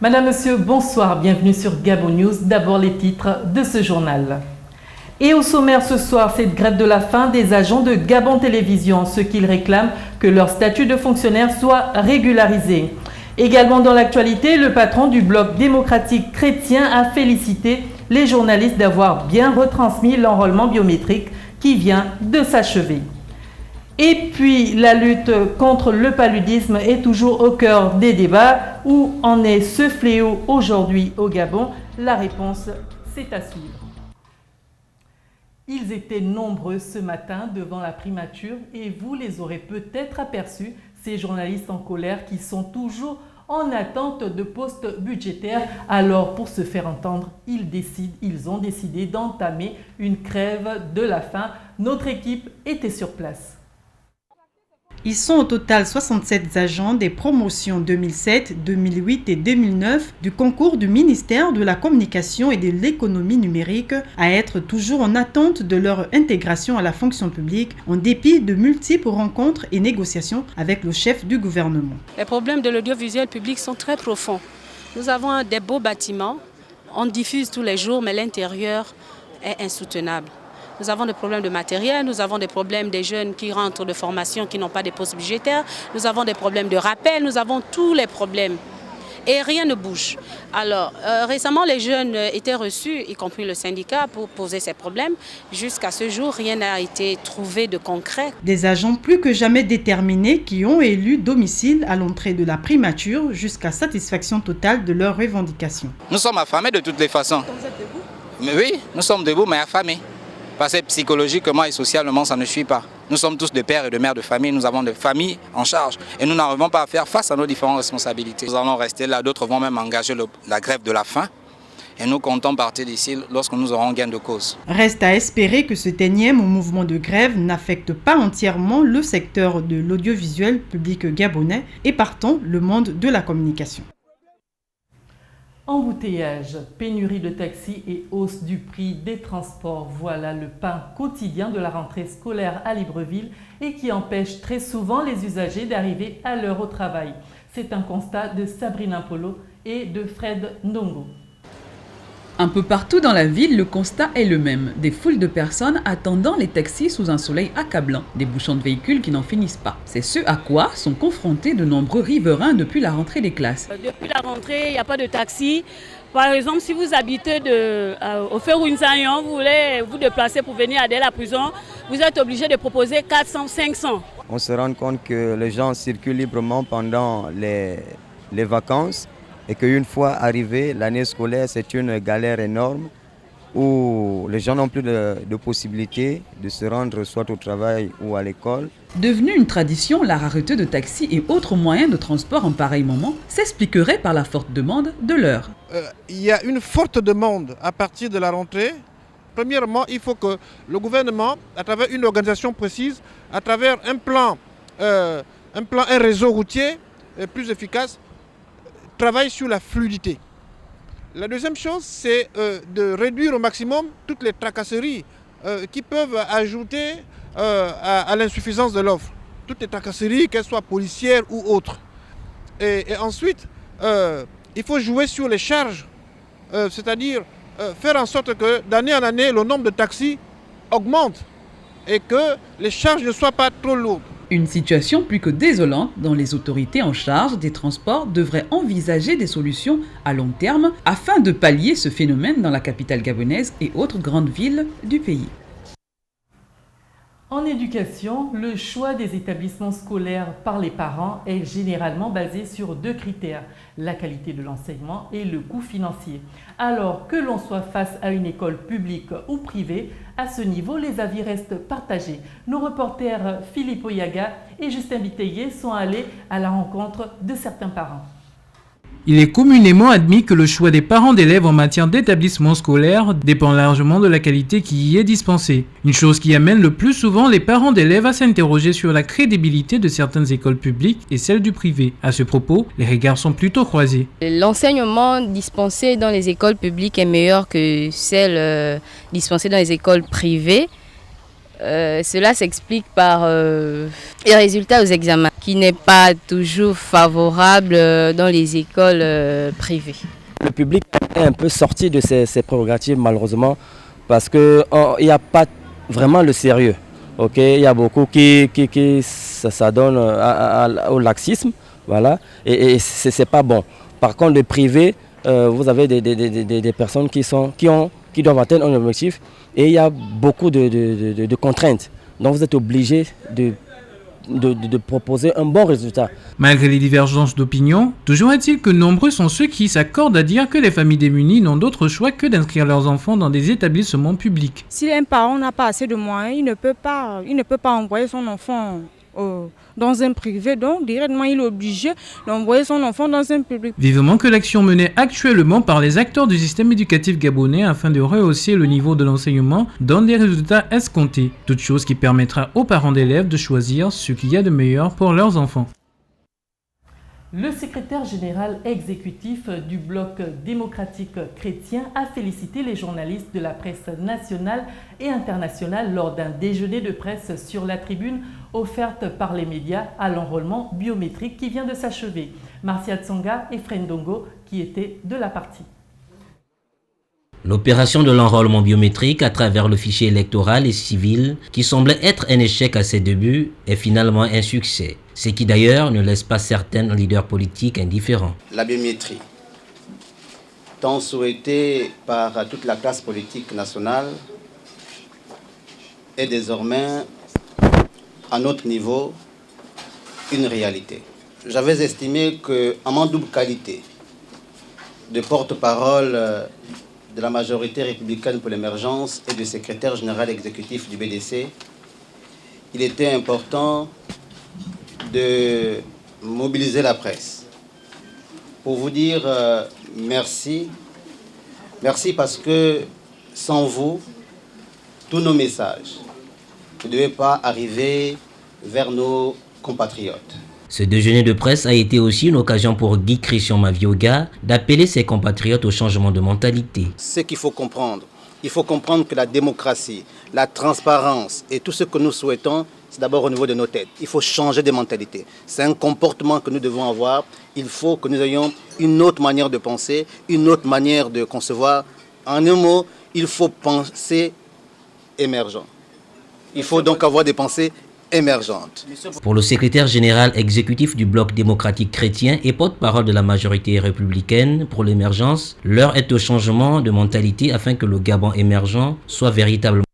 Madame, Monsieur, bonsoir, bienvenue sur Gabon News. D'abord les titres de ce journal. Et au sommaire ce soir, cette grève de la faim des agents de Gabon Télévision, ce qu'ils réclament que leur statut de fonctionnaire soit régularisé. Également dans l'actualité, le patron du Bloc démocratique chrétien a félicité les journalistes d'avoir bien retransmis l'enrôlement biométrique qui vient de s'achever. Et puis, la lutte contre le paludisme est toujours au cœur des débats. Où en est ce fléau aujourd'hui au Gabon? La réponse, c'est à suivre. Ils étaient nombreux ce matin devant la primature et vous les aurez peut-être aperçus, ces journalistes en colère qui sont toujours en attente de postes budgétaires. Alors, pour se faire entendre, ils ont décidé d'entamer une grève de la faim. Notre équipe était sur place. Ils sont au total 67 agents des promotions 2007, 2008 et 2009 du concours du ministère de la Communication et de l'Économie numérique à être toujours en attente de leur intégration à la fonction publique en dépit de multiples rencontres et négociations avec le chef du gouvernement. Les problèmes de l'audiovisuel public sont très profonds. Nous avons des beaux bâtiments, on diffuse tous les jours mais l'intérieur est insoutenable. Nous avons des problèmes de matériel, nous avons des problèmes des jeunes qui rentrent de formation qui n'ont pas de postes budgétaires, nous avons des problèmes de rappel, nous avons tous les problèmes et rien ne bouge. Alors récemment les jeunes étaient reçus, y compris le syndicat, pour poser ces problèmes. Jusqu'à ce jour, rien n'a été trouvé de concret. Des agents plus que jamais déterminés qui ont élu domicile à l'entrée de la primature jusqu'à satisfaction totale de leurs revendications. Nous sommes affamés de toutes les façons. Vous êtes debout? Mais oui, nous sommes debout mais affamés. Parce que psychologiquement et socialement, ça ne suit pas. Nous sommes tous des pères et de mères de famille, nous avons des familles en charge et nous n'arrivons pas à faire face à nos différentes responsabilités. Nous allons rester là, d'autres vont même engager la grève de la faim et nous comptons partir d'ici lorsque nous aurons gain de cause. Reste à espérer que cet énième mouvement de grève n'affecte pas entièrement le secteur de l'audiovisuel public gabonais et partant le monde de la communication. Embouteillage, pénurie de taxis et hausse du prix des transports, voilà le pain quotidien de la rentrée scolaire à Libreville et qui empêche très souvent les usagers d'arriver à l'heure au travail. C'est un constat de Sabrina Polo et de Fred Ndongo. Un peu partout dans la ville, le constat est le même. Des foules de personnes attendant les taxis sous un soleil accablant. Des bouchons de véhicules qui n'en finissent pas. C'est ce à quoi sont confrontés de nombreux riverains depuis la rentrée des classes. Depuis la rentrée, il n'y a pas de taxi. Par exemple, si vous habitez au Ferrounzayon, vous voulez vous déplacer pour venir à la prison, vous êtes obligé de proposer 400, 500. On se rend compte que les gens circulent librement pendant les vacances. Et qu'une fois arrivé, l'année scolaire, c'est une galère énorme où les gens n'ont plus de possibilité de se rendre soit au travail ou à l'école. Devenue une tradition, la rareté de taxis et autres moyens de transport en pareil moment s'expliquerait par la forte demande de l'heure. Il y a une forte demande à partir de la rentrée. Premièrement, il faut que le gouvernement, à travers une organisation précise, à travers un réseau routier plus efficace, travaille sur la fluidité. La deuxième chose, c'est de réduire au maximum toutes les tracasseries qui peuvent ajouter à l'insuffisance de l'offre. Toutes les tracasseries, qu'elles soient policières ou autres. Et ensuite, il faut jouer sur les charges, c'est-à-dire faire en sorte que d'année en année, le nombre de taxis augmente et que les charges ne soient pas trop lourdes. Une situation plus que désolante dont les autorités en charge des transports devraient envisager des solutions à long terme afin de pallier ce phénomène dans la capitale gabonaise et autres grandes villes du pays. En éducation, le choix des établissements scolaires par les parents est généralement basé sur deux critères, la qualité de l'enseignement et le coût financier. Alors que l'on soit face à une école publique ou privée, à ce niveau, les avis restent partagés. Nos reporters Philippe Oyaga et Justin Biteye sont allés à la rencontre de certains parents. Il est communément admis que le choix des parents d'élèves en matière d'établissement scolaire dépend largement de la qualité qui y est dispensée. Une chose qui amène le plus souvent les parents d'élèves à s'interroger sur la crédibilité de certaines écoles publiques et celles du privé. À ce propos, les regards sont plutôt croisés. L'enseignement dispensé dans les écoles publiques est meilleur que celle dispensée dans les écoles privées. Cela s'explique par les résultats aux examens, qui n'est pas toujours favorable dans les écoles privées. Le public est un peu sorti de ses prérogatives malheureusement parce qu'il n'y a pas vraiment le sérieux. Okay? Il y a beaucoup qui s'adonnent au laxisme, voilà, et ce n'est pas bon. Par contre, le privé, vous avez des personnes qui doivent atteindre un objectif et il y a beaucoup de contraintes. Donc vous êtes obligé de proposer un bon résultat. Malgré les divergences d'opinion, toujours est-il que nombreux sont ceux qui s'accordent à dire que les familles démunies n'ont d'autre choix que d'inscrire leurs enfants dans des établissements publics. Si un parent n'a pas assez de moyens, il ne peut pas envoyer son enfant dans un privé, donc directement il est obligé d'envoyer son enfant dans un public. Vivement que l'action menée actuellement par les acteurs du système éducatif gabonais afin de rehausser le niveau de l'enseignement donne des résultats escomptés, toute chose qui permettra aux parents d'élèves de choisir ce qu'il y a de meilleur pour leurs enfants. Le secrétaire général exécutif du Bloc démocratique chrétien a félicité les journalistes de la presse nationale et internationale lors d'un déjeuner de presse sur la tribune offerte par les médias à l'enrôlement biométrique qui vient de s'achever. Marcia Tsonga et Frendongo qui étaient de la partie. L'opération de l'enrôlement biométrique à travers le fichier électoral et civil, qui semblait être un échec à ses débuts, est finalement un succès. Ce qui d'ailleurs ne laisse pas certains leaders politiques indifférents. La biométrie, tant souhaitée par toute la classe politique nationale, est désormais, à notre niveau, une réalité. J'avais estimé qu'en mon double qualité de porte-parole de la majorité républicaine pour l'émergence et du secrétaire général exécutif du BDC, il était important de mobiliser la presse pour vous dire merci. Merci parce que sans vous, tous nos messages ne devaient pas arriver vers nos compatriotes. Ce déjeuner de presse a été aussi une occasion pour Guy Christian Mavioga d'appeler ses compatriotes au changement de mentalité. Ce qu'il faut comprendre, il faut comprendre que la démocratie, la transparence et tout ce que nous souhaitons, c'est d'abord au niveau de nos têtes. Il faut changer de mentalité. C'est un comportement que nous devons avoir. Il faut que nous ayons une autre manière de penser, une autre manière de concevoir. En un mot, il faut penser émergent. Il faut donc avoir des pensées émergentes. Pour le secrétaire général exécutif du Bloc démocratique chrétien et porte-parole de la majorité républicaine pour l'émergence, l'heure est au changement de mentalité afin que le Gabon émergent soit véritablement...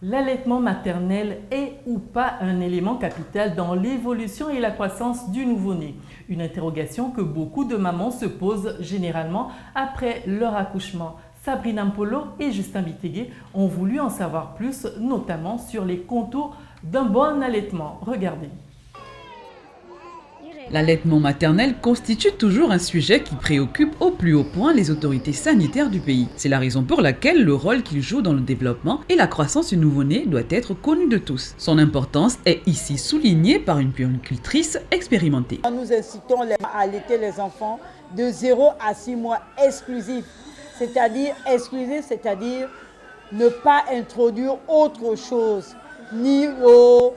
L'allaitement maternel est ou pas un élément capital dans l'évolution et la croissance du nouveau-né? Une interrogation que beaucoup de mamans se posent généralement après leur accouchement. Sabrina Mpolo et Justin Bitegué ont voulu en savoir plus, notamment sur les contours d'un bon allaitement. Regardez. L'allaitement maternel constitue toujours un sujet qui préoccupe au plus haut point les autorités sanitaires du pays. C'est la raison pour laquelle le rôle qu'il joue dans le développement et la croissance du nouveau-né doit être connu de tous. Son importance est ici soulignée par une puéricultrice expérimentée. Nous incitons à allaiter les enfants de 0 à 6 mois exclusifs. C'est-à-dire ne pas introduire autre chose, ni l'eau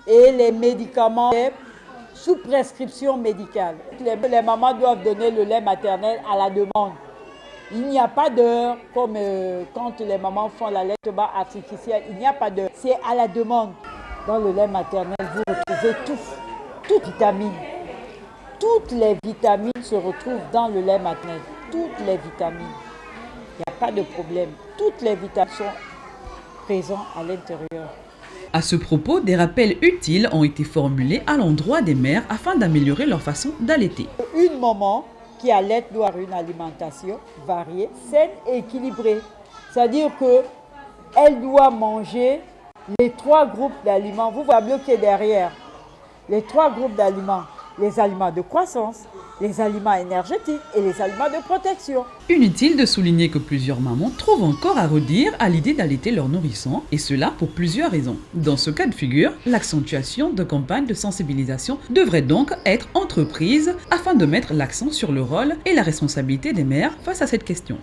et les médicaments sous prescription médicale. Les mamans doivent donner le lait maternel à la demande. Il n'y a pas d'heure, comme quand les mamans font l'allaitement artificiel, il n'y a pas d'heure. C'est à la demande. Dans le lait maternel, vous retrouvez toutes vitamines. Toutes les vitamines se retrouvent dans le lait maternel. Toutes les vitamines. Il n'y a pas de problème. Toutes les vitamines sont présentes à l'intérieur. À ce propos, des rappels utiles ont été formulés à l'endroit des mères afin d'améliorer leur façon d'allaiter. Une maman qui allaite doit avoir une alimentation variée, saine et équilibrée. C'est-à-dire qu'elle doit manger les 3 groupes d'aliments. Vous voyez bloqué derrière. Les 3 groupes d'aliments. Les aliments de croissance, les aliments énergétiques et les aliments de protection. Inutile de souligner que plusieurs mamans trouvent encore à redire à l'idée d'allaiter leur nourrisson, et cela pour plusieurs raisons. Dans ce cas de figure, l'accentuation de campagnes de sensibilisation devrait donc être entreprise afin de mettre l'accent sur le rôle et la responsabilité des mères face à cette question.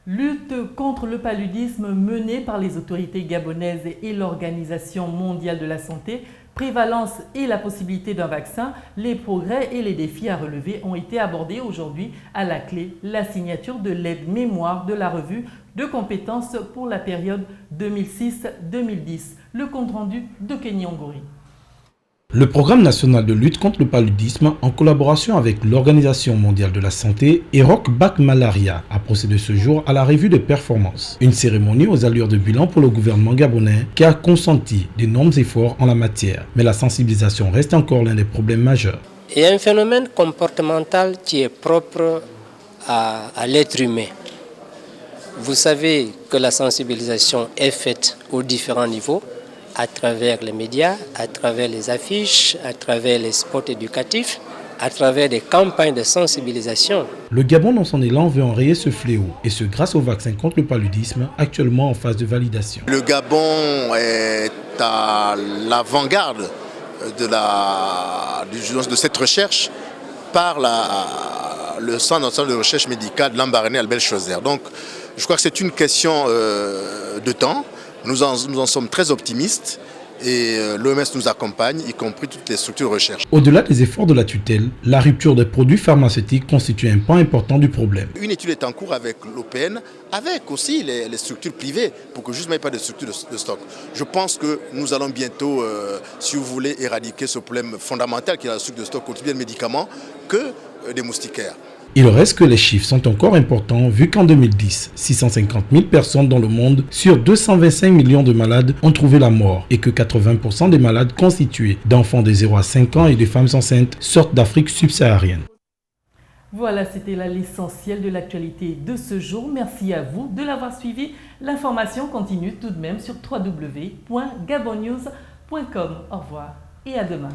Lutte contre le paludisme menée par les autorités gabonaises et l'Organisation mondiale de la santé, prévalence et la possibilité d'un vaccin, les progrès et les défis à relever ont été abordés aujourd'hui. À la clé, la signature de l'aide-mémoire de la revue de compétences pour la période 2006-2010. Le compte-rendu de Kenny Ongori. Le programme national de lutte contre le paludisme, en collaboration avec l'Organisation mondiale de la santé et Rock Back Malaria, a procédé ce jour à la revue de performance. Une cérémonie aux allures de bilan pour le gouvernement gabonais qui a consenti d'énormes efforts en la matière. Mais la sensibilisation reste encore l'un des problèmes majeurs. Il y a un phénomène comportemental qui est propre à l'être humain. Vous savez que la sensibilisation est faite aux différents niveaux, à travers les médias, à travers les affiches, à travers les spots éducatifs, à travers des campagnes de sensibilisation. Le Gabon, dans son élan, veut enrayer ce fléau, et ce grâce au vaccin contre le paludisme, actuellement en phase de validation. Le Gabon est à l'avant-garde de cette recherche par le Centre national de recherche médicale de Lambaréné Albert Schweitzer. Donc, je crois que c'est une question de temps. Nous en sommes très optimistes et l'OMS nous accompagne, y compris toutes les structures de recherche. Au-delà des efforts de la tutelle, la rupture des produits pharmaceutiques constitue un pan important du problème. Une étude est en cours avec l'OPN, avec aussi les structures privées, pour que justement il n'y ait pas de structure de stock. Je pense que nous allons bientôt, si vous voulez, éradiquer ce problème fondamental qui est la structure de stock, aussi bien de médicaments que des moustiquaires. Il reste que les chiffres sont encore importants vu qu'en 2010, 650 000 personnes dans le monde sur 225 millions de malades ont trouvé la mort et que 80% des malades constitués d'enfants de 0 à 5 ans et de femmes enceintes sortent d'Afrique subsaharienne. Voilà, c'était là l'essentiel de l'actualité de ce jour. Merci à vous de l'avoir suivi. L'information continue tout de même sur www.gabonnews.com. Au revoir et à demain.